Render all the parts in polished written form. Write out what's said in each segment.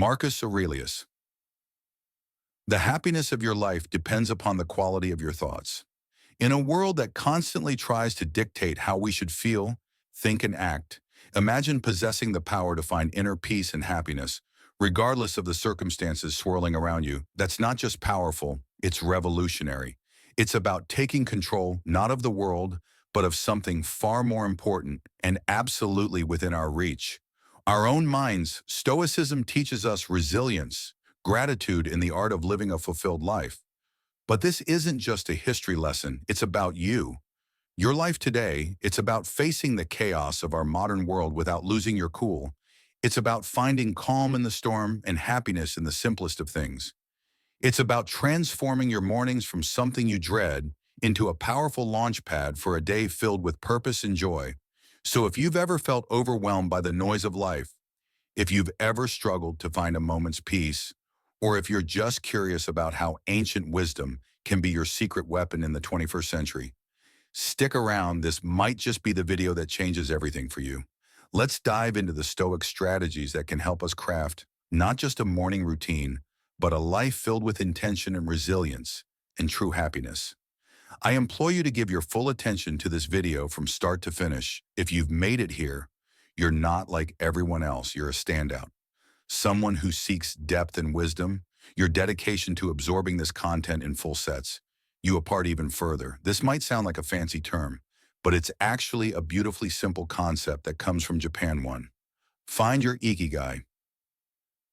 Marcus Aurelius. The happiness of your life depends upon the quality of your thoughts. In a world that constantly tries to dictate how we should feel, think, and act, imagine possessing the power to find inner peace and happiness, regardless of the circumstances swirling around you. That's not just powerful, it's revolutionary. It's about taking control, not of the world, but of something far more important and absolutely within our reach. Our own minds. Stoicism teaches us resilience, gratitude in the art of living a fulfilled life. But this isn't just a history lesson, it's about you. Your life today, it's about facing the chaos of our modern world without losing your cool. It's about finding calm in the storm and happiness in the simplest of things. It's about transforming your mornings from something you dread into a powerful launch pad for a day filled with purpose and joy. So if you've ever felt overwhelmed by the noise of life, if you've ever struggled to find a moment's peace, or if you're just curious about how ancient wisdom can be your secret weapon in the 21st century, stick around. This might just be the video that changes everything for you. Let's dive into the Stoic strategies that can help us craft not just a morning routine, but a life filled with intention and resilience and true happiness. I implore you to give your full attention to this video from start to finish. If you've made it here, you're not like everyone else. You're a standout. Someone who seeks depth and wisdom. Your dedication to absorbing this content in full sets you apart even further. This might sound like a fancy term, but it's actually a beautifully simple concept that comes from Japan. One, find your ikigai.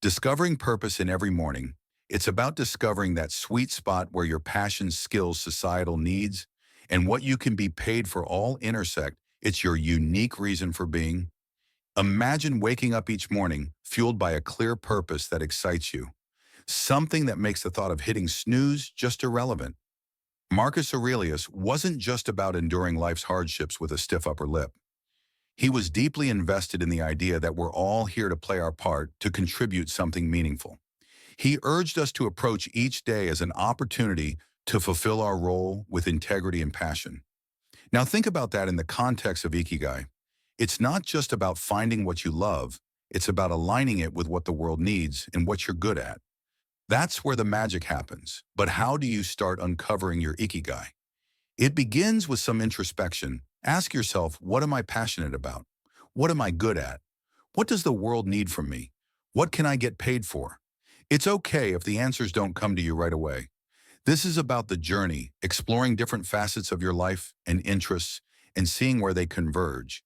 Discovering purpose in every morning. It's about discovering that sweet spot where your passions, skills, societal needs, and what you can be paid for all intersect. It's your unique reason for being. Imagine waking up each morning fueled by a clear purpose that excites you, something that makes the thought of hitting snooze just irrelevant. Marcus Aurelius wasn't just about enduring life's hardships with a stiff upper lip. He was deeply invested in the idea that we're all here to play our part, to contribute something meaningful. He urged us to approach each day as an opportunity to fulfill our role with integrity and passion. Now think about that in the context of ikigai. It's not just about finding what you love, it's about aligning it with what the world needs and what you're good at. That's where the magic happens. But how do you start uncovering your ikigai? It begins with some introspection. Ask yourself, what am I passionate about? What am I good at? What does the world need from me? What can I get paid for? It's okay if the answers don't come to you right away. This is about the journey, exploring different facets of your life and interests, and seeing where they converge.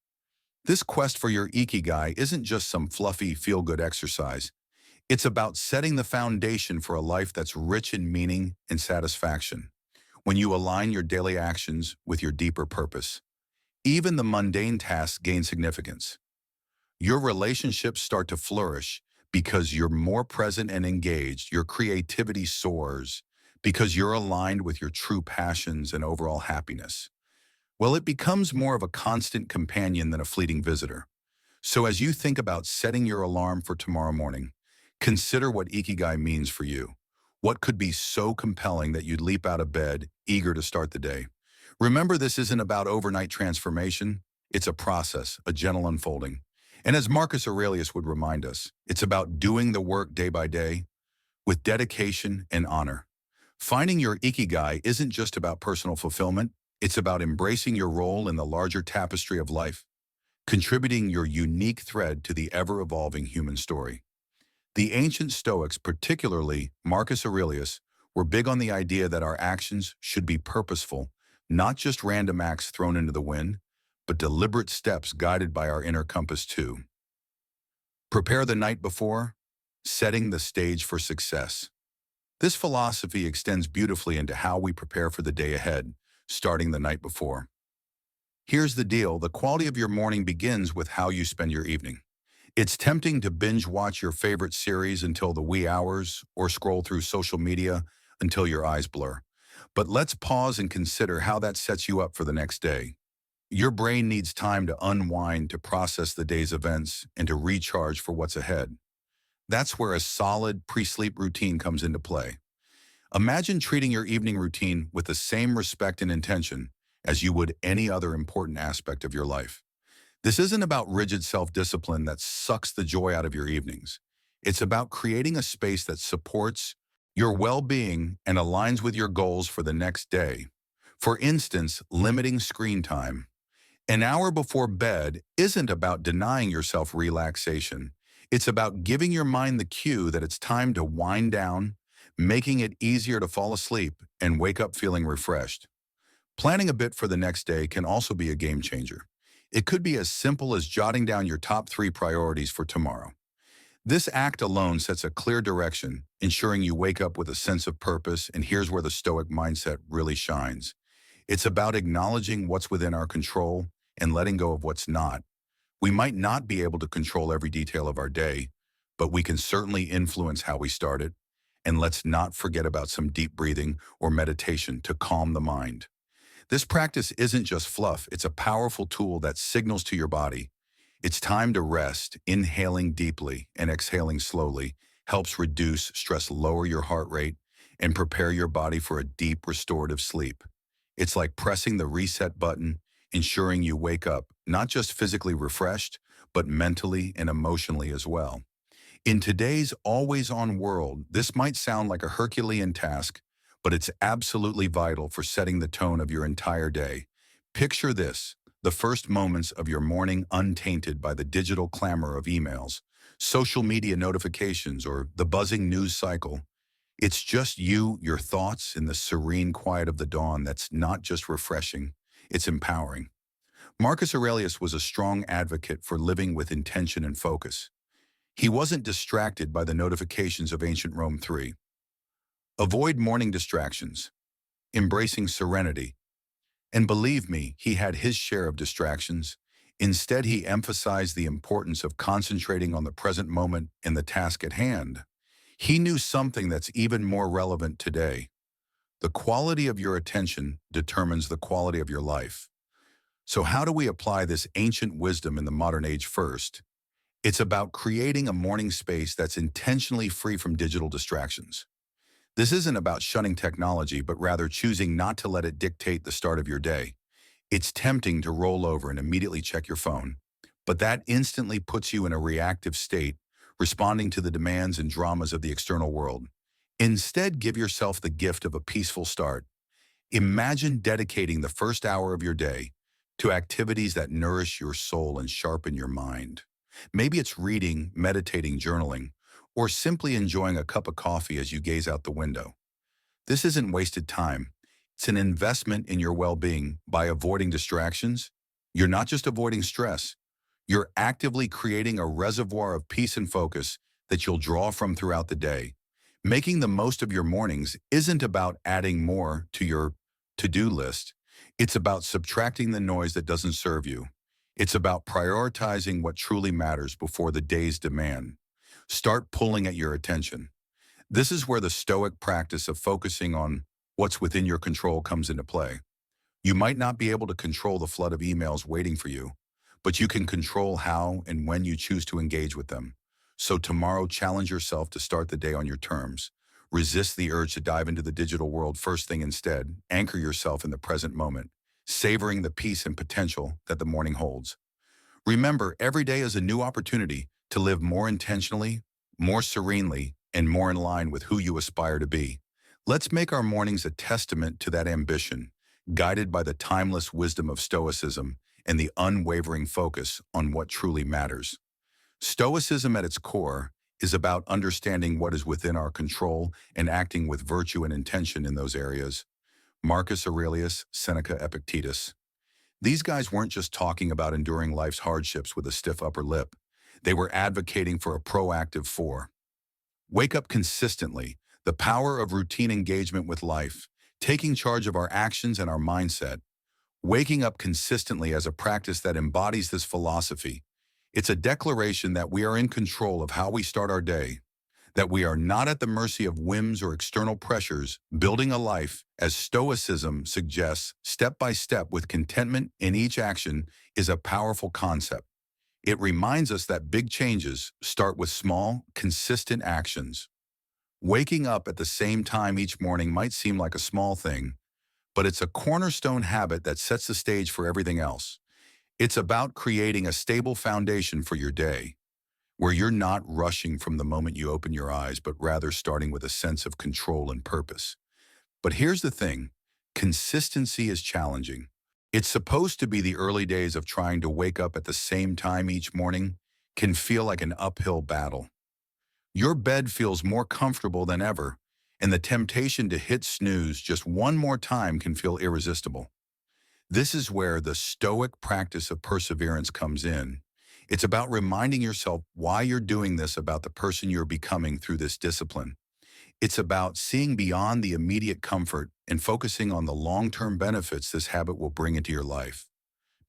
This quest for your ikigai isn't just some fluffy, feel-good exercise. It's about setting the foundation for a life that's rich in meaning and satisfaction. When you align your daily actions with your deeper purpose, even the mundane tasks gain significance. Your relationships start to flourish because you're more present and engaged. Your creativity soars because you're aligned with your true passions and overall happiness. Well, it becomes more of a constant companion than a fleeting visitor. So as you think about setting your alarm for tomorrow morning, consider what ikigai means for you. What could be so compelling that you'd leap out of bed, eager to start the day? Remember, this isn't about overnight transformation. It's a process, a gentle unfolding. And as Marcus Aurelius would remind us, it's about doing the work day by day with dedication and honor. Finding your ikigai isn't just about personal fulfillment. It's about embracing your role in the larger tapestry of life, contributing your unique thread to the ever-evolving human story. The ancient Stoics, particularly Marcus Aurelius, were big on the idea that our actions should be purposeful, not just random acts thrown into the wind, but deliberate steps guided by our inner compass too. Prepare the night before, setting the stage for success. This philosophy extends beautifully into how we prepare for the day ahead, starting the night before. Here's the deal: the quality of your morning begins with how you spend your evening. It's tempting to binge watch your favorite series until the wee hours, or scroll through social media until your eyes blur. But let's pause and consider how that sets you up for the next day. Your brain needs time to unwind, to process the day's events, and to recharge for what's ahead. That's where a solid pre-sleep routine comes into play. Imagine treating your evening routine with the same respect and intention as you would any other important aspect of your life. This isn't about rigid self-discipline that sucks the joy out of your evenings. It's about creating a space that supports your well-being and aligns with your goals for the next day. For instance, limiting screen time. An hour before bed isn't about denying yourself relaxation. It's about giving your mind the cue that it's time to wind down, making it easier to fall asleep and wake up feeling refreshed. Planning a bit for the next day can also be a game changer. It could be as simple as jotting down your top 3 priorities for tomorrow. This act alone sets a clear direction, ensuring you wake up with a sense of purpose, and here's where the Stoic mindset really shines. It's about acknowledging what's within our control and letting go of what's not. We might not be able to control every detail of our day, but we can certainly influence how we start it. And let's not forget about some deep breathing or meditation to calm the mind. This practice isn't just fluff, it's a powerful tool that signals to your body it's time to rest. Inhaling deeply and exhaling slowly helps reduce stress, lower your heart rate, and prepare your body for a deep restorative sleep. It's like pressing the reset button, ensuring you wake up not just physically refreshed, but mentally and emotionally as well. In today's always-on world, this might sound like a Herculean task, but it's absolutely vital for setting the tone of your entire day. Picture this, the first moments of your morning untainted by the digital clamor of emails, social media notifications, or the buzzing news cycle. It's just you, your thoughts, and the serene quiet of the dawn that's not just refreshing, it's empowering. Marcus Aurelius was a strong advocate for living with intention and focus. He wasn't distracted by the notifications of ancient Rome 3. Avoid morning distractions, embracing serenity. And believe me, he had his share of distractions. Instead, he emphasized the importance of concentrating on the present moment and the task at hand. He knew something that's even more relevant today. The quality of your attention determines the quality of your life. So how do we apply this ancient wisdom in the modern age first? It's about creating a morning space that's intentionally free from digital distractions. This isn't about shunning technology, but rather choosing not to let it dictate the start of your day. It's tempting to roll over and immediately check your phone, but that instantly puts you in a reactive state, responding to the demands and dramas of the external world. Instead, give yourself the gift of a peaceful start. Imagine dedicating the first hour of your day to activities that nourish your soul and sharpen your mind. Maybe it's reading, meditating, journaling, or simply enjoying a cup of coffee as you gaze out the window. This isn't wasted time. It's an investment in your well-being. By avoiding distractions, you're not just avoiding stress, you're actively creating a reservoir of peace and focus that you'll draw from throughout the day. Making the most of your mornings isn't about adding more to your to-do list. It's about subtracting the noise that doesn't serve you. It's about prioritizing what truly matters before the day's demand. Start pulling at your attention. This is where the Stoic practice of focusing on what's within your control comes into play. You might not be able to control the flood of emails waiting for you, but you can control how and when you choose to engage with them. So tomorrow, challenge yourself to start the day on your terms. Resist the urge to dive into the digital world first thing instead. Anchor yourself in the present moment, savoring the peace and potential that the morning holds. Remember, every day is a new opportunity to live more intentionally, more serenely, and more in line with who you aspire to be. Let's make our mornings a testament to that ambition, guided by the timeless wisdom of Stoicism and the unwavering focus on what truly matters. Stoicism at its core is about understanding what is within our control and acting with virtue and intention in those areas. Marcus Aurelius, Seneca, Epictetus. These guys weren't just talking about enduring life's hardships with a stiff upper lip. They were advocating for a proactive wake up consistently, the power of routine engagement with life, taking charge of our actions and our mindset. Waking up consistently as a practice that embodies this philosophy. It's a declaration that we are in control of how we start our day, that we are not at the mercy of whims or external pressures, building a life, as Stoicism suggests, step by step with contentment in each action is a powerful concept. It reminds us that big changes start with small, consistent actions. Waking up at the same time each morning might seem like a small thing, but it's a cornerstone habit that sets the stage for everything else. It's about creating a stable foundation for your day. where you're not rushing from the moment you open your eyes, but rather starting with a sense of control and purpose. But here's the thing, consistency is challenging. It's supposed to be the early days of trying to wake up at the same time each morning can feel like an uphill battle. Your bed feels more comfortable than ever, and the temptation to hit snooze just one more time can feel irresistible. This is where the Stoic practice of perseverance comes in. It's about reminding yourself why you're doing this, about the person you're becoming through this discipline. It's about seeing beyond the immediate comfort and focusing on the long-term benefits this habit will bring into your life.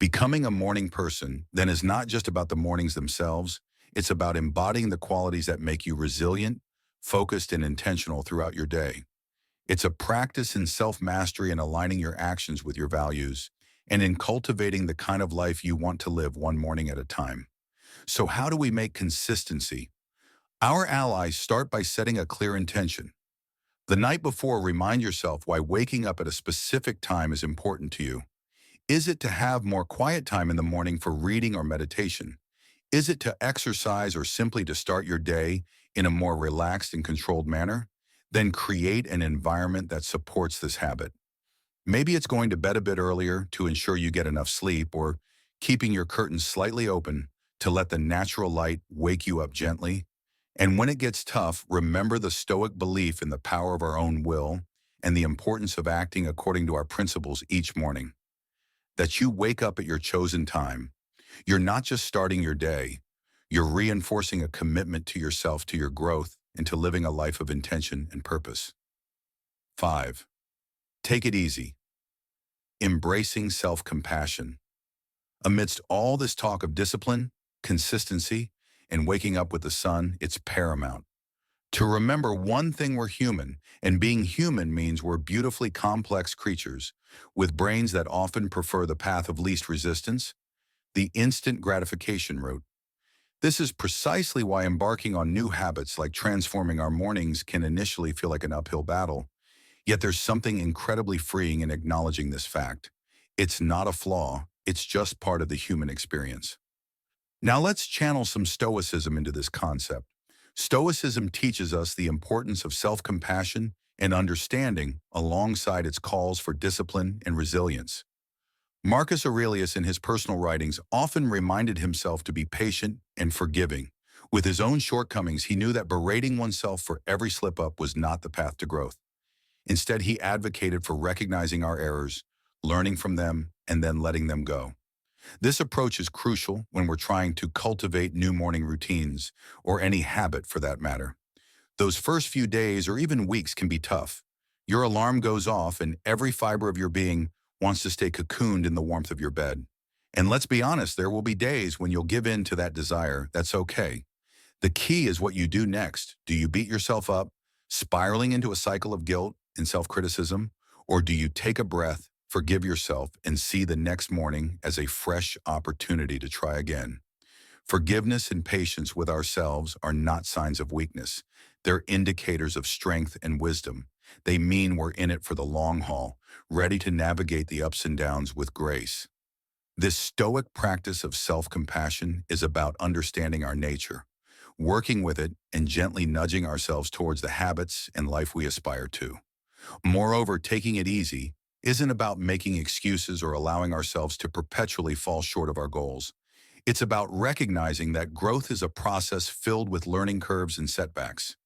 Becoming a morning person, then, is not just about the mornings themselves. It's about embodying the qualities that make you resilient, focused, and intentional throughout your day. It's a practice in self-mastery and aligning your actions with your values, and in cultivating the kind of life you want to live one morning at a time. So how do we make consistency? Our allies start by setting a clear intention. The night before, remind yourself why waking up at a specific time is important to you. Is it to have more quiet time in the morning for reading or meditation? Is it to exercise, or simply to start your day in a more relaxed and controlled manner? Then create an environment that supports this habit. Maybe it's going to bed a bit earlier to ensure you get enough sleep, or keeping your curtains slightly open to let the natural light wake you up gently. And when it gets tough, remember the Stoic belief in the power of our own will and the importance of acting according to our principles each morning. That you wake up at your chosen time. You're not just starting your day, you're reinforcing a commitment to yourself, to your growth, and to living a life of intention and purpose. 5. Take it easy. Embracing self-compassion. Amidst all this talk of discipline, consistency, and waking up with the sun, it's paramount to remember one thing: we're human, and being human means we're beautifully complex creatures with brains that often prefer the path of least resistance, the instant gratification route. This is precisely why embarking on new habits like transforming our mornings can initially feel like an uphill battle. Yet there's something incredibly freeing in acknowledging this fact. It's not a flaw, it's just part of the human experience. Now let's channel some Stoicism into this concept. Stoicism teaches us the importance of self-compassion and understanding alongside its calls for discipline and resilience. Marcus Aurelius, in his personal writings, often reminded himself to be patient and forgiving. With his own shortcomings, he knew that berating oneself for every slip-up was not the path to growth. Instead, he advocated for recognizing our errors, learning from them, and then letting them go. This approach is crucial when we're trying to cultivate new morning routines, or any habit for that matter. Those first few days or even weeks can be tough. Your alarm goes off and every fiber of your being wants to stay cocooned in the warmth of your bed. And let's be honest, there will be days when you'll give in to that desire. That's okay. The key is what you do next. Do you beat yourself up, spiraling into a cycle of guilt and self-criticism? Or do you take a breath, forgive yourself, and see the next morning as a fresh opportunity to try again? Forgiveness and patience with ourselves are not signs of weakness. They're indicators of strength and wisdom. They mean we're in it for the long haul, ready to navigate the ups and downs with grace. This Stoic practice of self-compassion is about understanding our nature, working with it, and gently nudging ourselves towards the habits and life we aspire to. Moreover, taking it easy isn't about making excuses or allowing ourselves to perpetually fall short of our goals. It's about recognizing that growth is a process filled with learning curves and setbacks.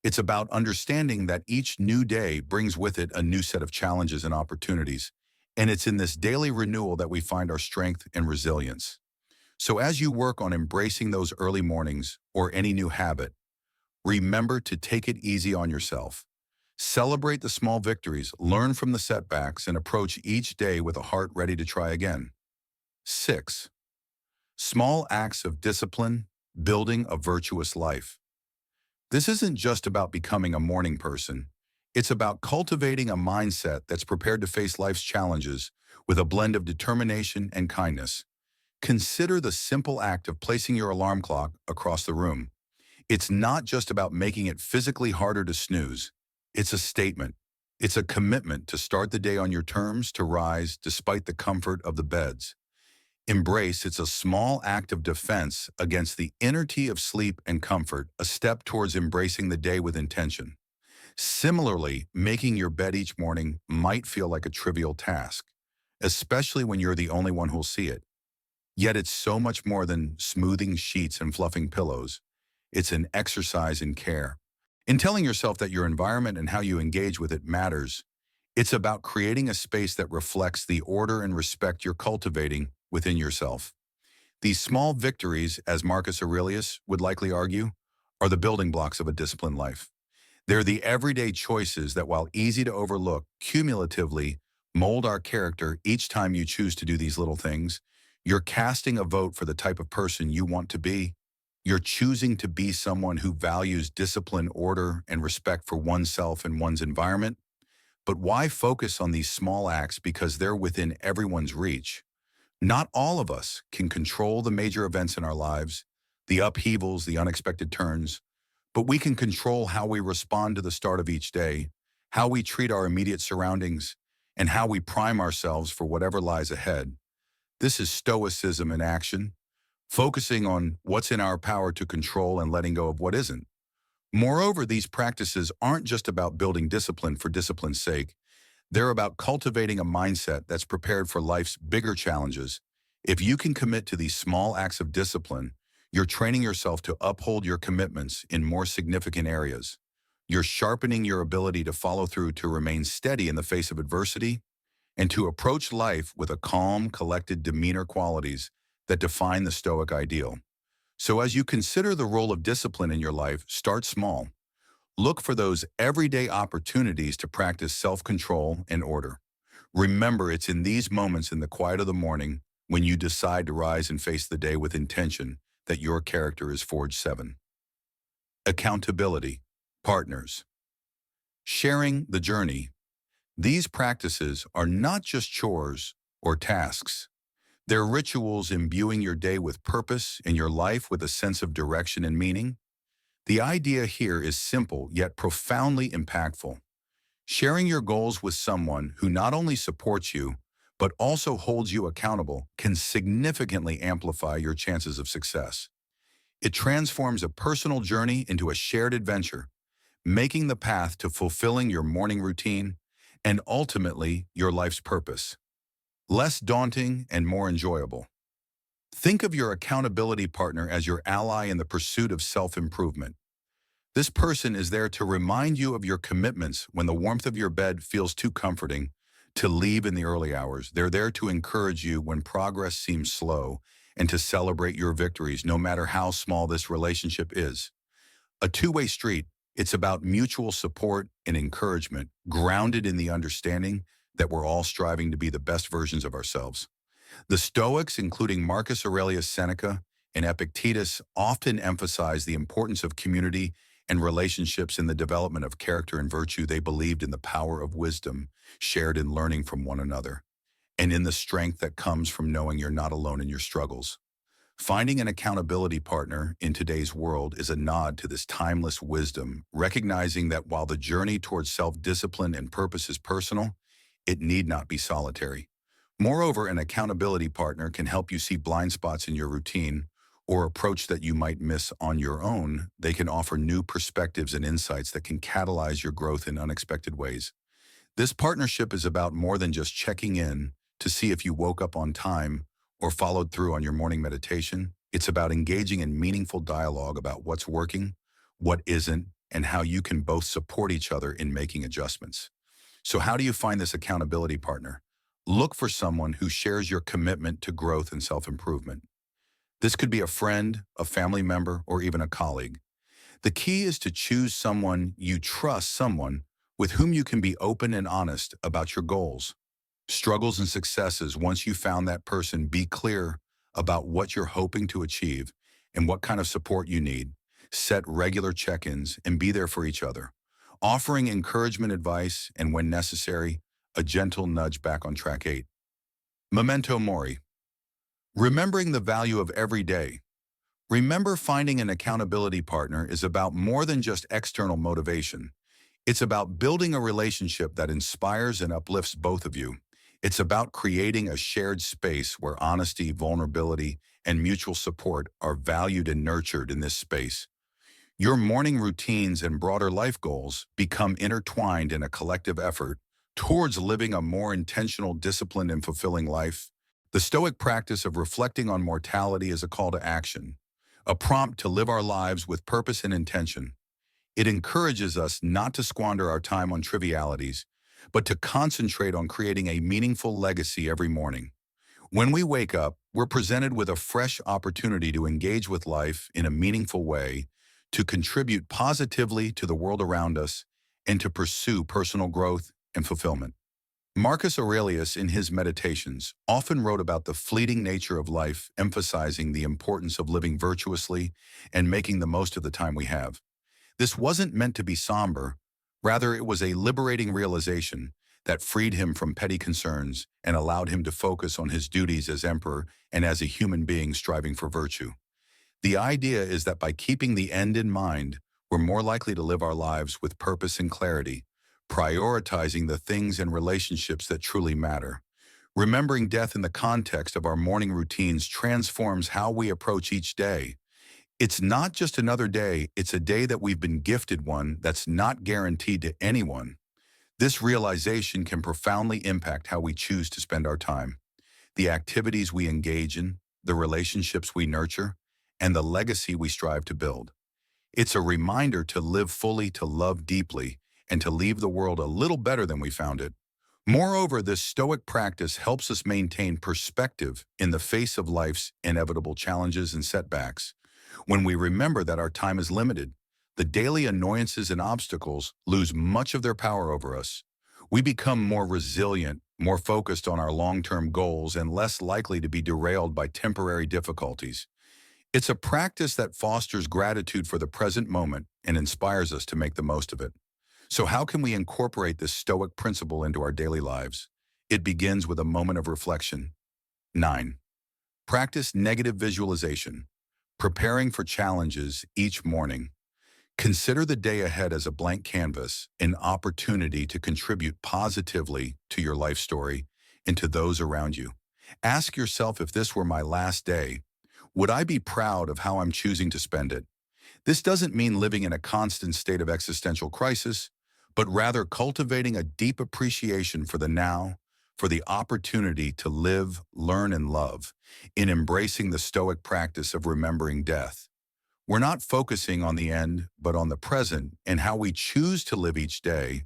It's about understanding that each new day brings with it a new set of challenges and opportunities, and it's in this daily renewal that we find our strength and resilience. So as you work on embracing those early mornings or any new habit, remember to take it easy on yourself. Celebrate the small victories, learn from the setbacks, and approach each day with a heart ready to try again. 6. Small acts of discipline, building a virtuous life. This isn't just about becoming a morning person. It's about cultivating a mindset that's prepared to face life's challenges with a blend of determination and kindness. Consider the simple act of placing your alarm clock across the room. It's not just about making it physically harder to snooze. It's a statement. It's a commitment to start the day on your terms, to rise despite the comfort of the beds. Embrace, it's a small act of defense against the inerty of sleep and comfort, a step towards embracing the day with intention. Similarly, making your bed each morning might feel like a trivial task, especially when you're the only one who'll see it. Yet it's so much more than smoothing sheets and fluffing pillows. It's an exercise in care. In telling yourself that your environment and how you engage with it matters, it's about creating a space that reflects the order and respect you're cultivating within yourself. These small victories, as Marcus Aurelius would likely argue, are the building blocks of a disciplined life. They're the everyday choices that, while easy to overlook, cumulatively mold our character. Each time you choose to do these little things, you're casting a vote for the type of person you want to be. You're choosing to be someone who values discipline, order, and respect for oneself and one's environment. But why focus on these small acts? Because they're within everyone's reach. Not all of us can control the major events in our lives, the upheavals, the unexpected turns, but we can control how we respond to the start of each day, how we treat our immediate surroundings, and how we prime ourselves for whatever lies ahead. This is Stoicism in action, focusing on what's in our power to control and letting go of what isn't. Moreover, these practices aren't just about building discipline for discipline's sake. They're about cultivating a mindset that's prepared for life's bigger challenges. If you can commit to these small acts of discipline, you're training yourself to uphold your commitments in more significant areas. You're sharpening your ability to follow through, to remain steady in the face of adversity, and to approach life with a calm, collected demeanor, qualities that define the Stoic ideal. So as you consider the role of discipline in your life, start small. Look for those everyday opportunities to practice self-control and order. Remember, it's in these moments, in the quiet of the morning, when you decide to rise and face the day with intention, that your character is forged. 7. Accountability. Partners. Sharing the journey. These practices are not just chores or tasks. They're rituals imbuing your day with purpose and your life with a sense of direction and meaning. The idea here is simple yet profoundly impactful. Sharing your goals with someone who not only supports you, but also holds you accountable can significantly amplify your chances of success. It transforms a personal journey into a shared adventure, making the path to fulfilling your morning routine and ultimately your life's purpose less daunting and more enjoyable. Think of your accountability partner as your ally in the pursuit of self-improvement. This person is there to remind you of your commitments when the warmth of your bed feels too comforting to leave in the early hours. They're there to encourage you when progress seems slow and to celebrate your victories, no matter how small this relationship is. A two-way street. It's about mutual support and encouragement, grounded in the understanding that we're all striving to be the best versions of ourselves. The Stoics, including Marcus Aurelius Seneca and Epictetus, often emphasize the importance of community and relationships in the development of character and virtue. They believed in the power of wisdom shared in learning from one another, and in the strength that comes from knowing you're not alone in your struggles. Finding an accountability partner in today's world is a nod to this timeless wisdom, recognizing that while the journey towards self-discipline and purpose is personal, it need not be solitary. Moreover, an accountability partner can help you see blind spots in your routine or approach that you might miss on your own. They can offer new perspectives and insights that can catalyze your growth in unexpected ways. This partnership is about more than just checking in to see if you woke up on time or followed through on your morning meditation. It's about engaging in meaningful dialogue about what's working, what isn't, and how you can both support each other in making adjustments. So how do you find this accountability partner? Look for someone who shares your commitment to growth and self-improvement. This could be a friend, a family member, or even a colleague. The key is to choose someone you trust, someone with whom you can be open and honest about your goals, struggles, and successes. Once you found that person, be clear about what you're hoping to achieve and what kind of support you need. Set regular check-ins and be there for each other, offering encouragement, advice, and when necessary, a gentle nudge back on track. 8. Memento Mori. Remembering the value of every day. Remember, finding an accountability partner is about more than just external motivation. It's about building a relationship that inspires and uplifts both of you. It's about creating a shared space where honesty, vulnerability, and mutual support are valued and nurtured in this space. Your morning routines and broader life goals become intertwined in a collective effort towards living a more intentional, disciplined, and fulfilling life. The Stoic practice of reflecting on mortality is a call to action, a prompt to live our lives with purpose and intention. It encourages us not to squander our time on trivialities, but to concentrate on creating a meaningful legacy every morning. When we wake up, we're presented with a fresh opportunity to engage with life in a meaningful way, to contribute positively to the world around us, and to pursue personal growth and fulfillment. Marcus Aurelius, in his Meditations, often wrote about the fleeting nature of life, emphasizing the importance of living virtuously and making the most of the time we have. This wasn't meant to be somber. Rather, it was a liberating realization that freed him from petty concerns and allowed him to focus on his duties as emperor and as a human being striving for virtue. The idea is that by keeping the end in mind, we're more likely to live our lives with purpose and clarity, prioritizing the things and relationships that truly matter. Remembering death in the context of our morning routines transforms how we approach each day. It's not just another day, it's a day that we've been gifted, one that's not guaranteed to anyone. This realization can profoundly impact how we choose to spend our time, the activities we engage in, the relationships we nurture, and the legacy we strive to build. It's a reminder to live fully, to love deeply, and to leave the world a little better than we found it. Moreover, this Stoic practice helps us maintain perspective in the face of life's inevitable challenges and setbacks. When we remember that our time is limited, the daily annoyances and obstacles lose much of their power over us. We become more resilient, more focused on our long-term goals, and less likely to be derailed by temporary difficulties. It's a practice that fosters gratitude for the present moment and inspires us to make the most of it. So how can we incorporate this Stoic principle into our daily lives? It begins with a moment of reflection. 9. Practice negative visualization. Preparing for challenges each morning. Consider the day ahead as a blank canvas, an opportunity to contribute positively to your life story and to those around you. Ask yourself, if this were my last day, would I be proud of how I'm choosing to spend it? This doesn't mean living in a constant state of existential crisis, but rather cultivating a deep appreciation for the now, for the opportunity to live, learn, and love, in embracing the Stoic practice of remembering death. We're not focusing on the end, but on the present and how we choose to live each day.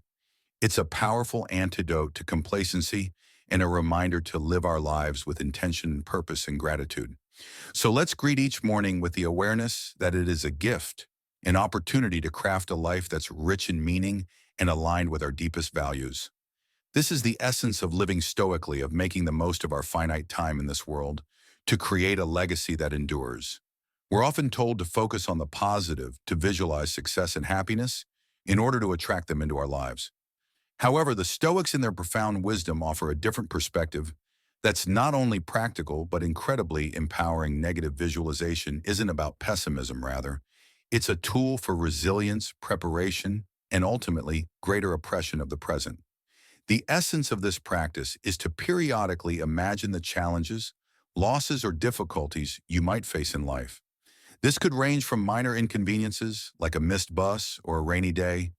It's a powerful antidote to complacency and a reminder to live our lives with intention, purpose, and gratitude. So let's greet each morning with the awareness that it is a gift, an opportunity to craft a life that's rich in meaning and aligned with our deepest values. This is the essence of living stoically, of making the most of our finite time in this world, to create a legacy that endures. We're often told to focus on the positive, to visualize success and happiness in order to attract them into our lives. However, the Stoics in their profound wisdom offer a different perspective that's not only practical but incredibly empowering. Negative visualization isn't about pessimism, rather. It's a tool for resilience, preparation, and ultimately greater oppression of the present. The essence of this practice is to periodically imagine the challenges, losses, or difficulties you might face in life. This could range from minor inconveniences, like a missed bus or a rainy day,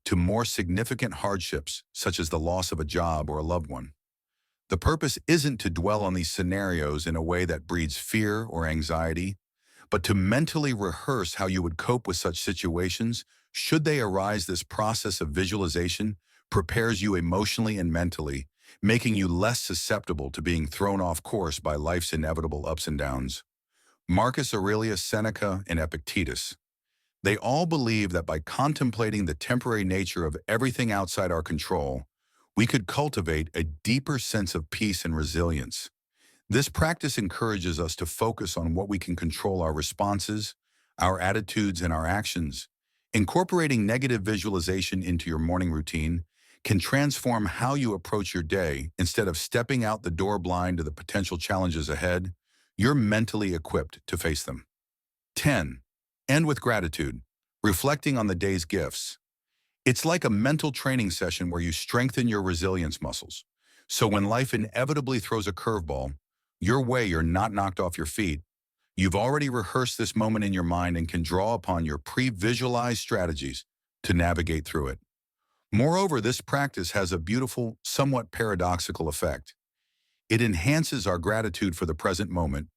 to more significant hardships, such as the loss of a job or a loved one. The purpose isn't to dwell on these scenarios in a way that breeds fear or anxiety, but to mentally rehearse how you would cope with such situations should they arise. This process of visualization prepares you emotionally and mentally, making you less susceptible to being thrown off course by life's inevitable ups and downs. Marcus Aurelius, Seneca, and Epictetus. They all believe that by contemplating the temporary nature of everything outside our control, we could cultivate a deeper sense of peace and resilience. This practice encourages us to focus on what we can control: our responses, our attitudes, and our actions. Incorporating negative visualization into your morning routine can transform how you approach your day. Instead of stepping out the door blind to the potential challenges ahead, you're mentally equipped to face them. 10. End with gratitude, reflecting on the day's gifts. It's like a mental training session where you strengthen your resilience muscles. So when life inevitably throws a curveball, your way, you're not knocked off your feet. You've already rehearsed this moment in your mind and can draw upon your pre-visualized strategies to navigate through it. Moreover, this practice has a beautiful, somewhat paradoxical effect. It enhances our gratitude for the present moment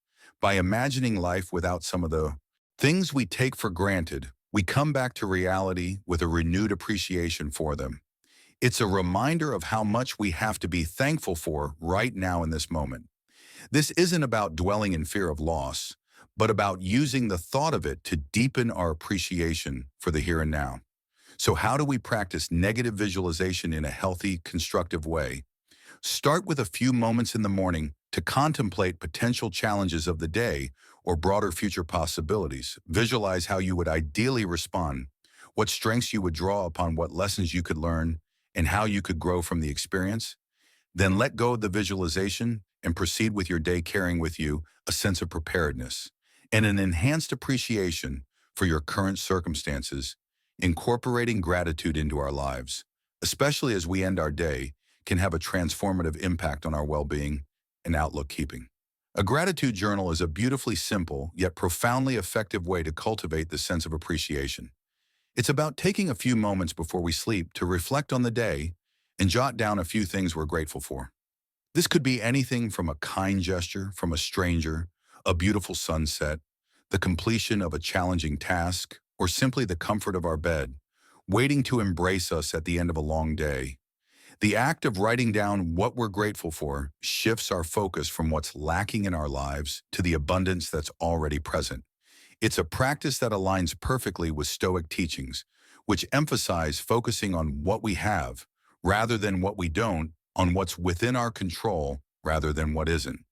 by imagining life without some of the things we take for granted. We come back to reality with a renewed appreciation for them. It's a reminder of how much we have to be thankful for right now in this moment. This isn't about dwelling in fear of loss, but about using the thought of it to deepen our appreciation for the here and now. So how do we practice negative visualization in a healthy, constructive way? Start with a few moments in the morning to contemplate potential challenges of the day or broader future possibilities. Visualize how you would ideally respond, what strengths you would draw upon, what lessons you could learn, and how you could grow from the experience. Then let go of the visualization and proceed with your day carrying with you a sense of preparedness and an enhanced appreciation for your current circumstances, incorporating gratitude into our lives, especially as we end our day, can have a transformative impact on our well-being and outlook keeping. A gratitude journal is a beautifully simple yet profoundly effective way to cultivate this sense of appreciation. It's about taking a few moments before we sleep to reflect on the day and jot down a few things we're grateful for. This could be anything from a kind gesture from a stranger, a beautiful sunset, the completion of a challenging task, or simply the comfort of our bed, waiting to embrace us at the end of a long day. The act of writing down what we're grateful for shifts our focus from what's lacking in our lives to the abundance that's already present. It's a practice that aligns perfectly with Stoic teachings, which emphasize focusing on what we have rather than what we don't, on what's within our control rather than what isn't.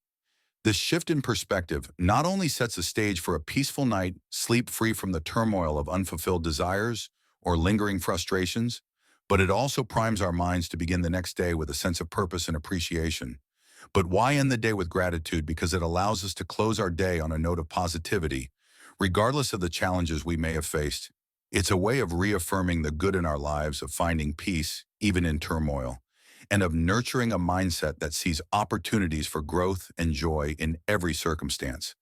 This shift in perspective not only sets a stage for a peaceful night, sleep free from the turmoil of unfulfilled desires or lingering frustrations, but it also primes our minds to begin the next day with a sense of purpose and appreciation. But why end the day with gratitude? Because it allows us to close our day on a note of positivity, regardless of the challenges we may have faced. It's a way of reaffirming the good in our lives, of finding peace, even in turmoil, and of nurturing a mindset that sees opportunities for growth and joy in every circumstance.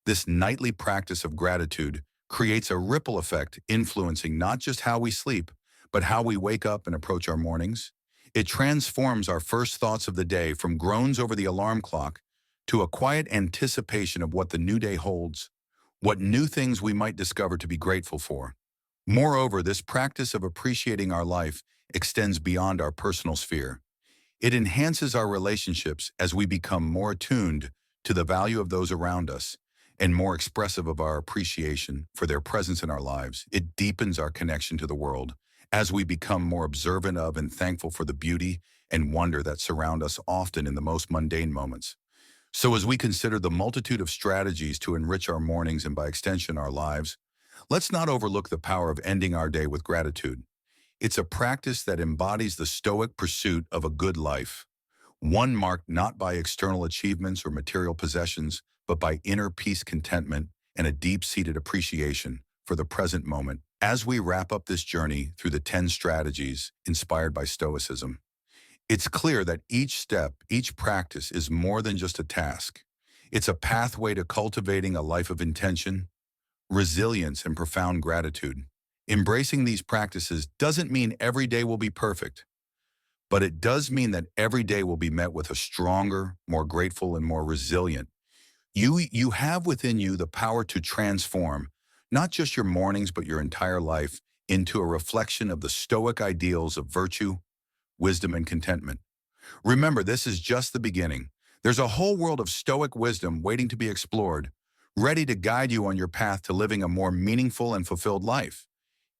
This nightly practice of gratitude creates a ripple effect influencing not just how we sleep, but how we wake up and approach our mornings. It transforms our first thoughts of the day from groans over the alarm clock to a quiet anticipation of what the new day holds, what new things we might discover to be grateful for. Moreover, this practice of appreciating our life extends beyond our personal sphere. It enhances our relationships as we become more attuned to the value of those around us and more expressive of our appreciation for their presence in our lives. It deepens our connection to the world as we become more observant of and thankful for the beauty and wonder that surround us often in the most mundane moments. So as we consider the multitude of strategies to enrich our mornings and by extension our lives, let's not overlook the power of ending our day with gratitude. It's a practice that embodies the Stoic pursuit of a good life, one marked not by external achievements or material possessions, but by inner peace, contentment, and a deep-seated appreciation for the present moment. As we wrap up this journey through the 10 strategies inspired by Stoicism, it's clear that each step, each practice is more than just a task. It's a pathway to cultivating a life of intention, resilience, and profound gratitude. Embracing these practices doesn't mean every day will be perfect, but it does mean that every day will be met with a stronger, more grateful, and more resilient. You have within you the power to transform not just your mornings, but your entire life into a reflection of the Stoic ideals of virtue, wisdom, and contentment. Remember, this is just the beginning. There's a whole world of Stoic wisdom waiting to be explored, ready to guide you on your path to living a more meaningful and fulfilled life.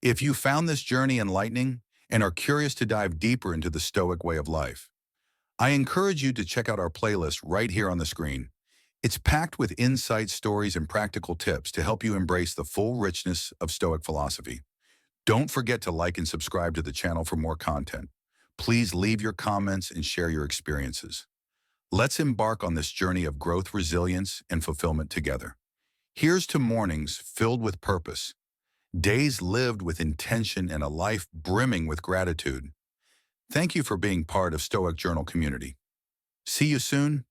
If you found this journey enlightening and are curious to dive deeper into the Stoic way of life, I encourage you to check out our playlist right here on the screen. It's packed with insights, stories, and practical tips to help you embrace the full richness of Stoic philosophy. Don't forget to like and subscribe to the channel for more content. Please leave your comments and share your experiences. Let's embark on this journey of growth, resilience, and fulfillment together. Here's to mornings filled with purpose, days lived with intention, and a life brimming with gratitude. Thank you for being part of Stoic Journal community. See you soon.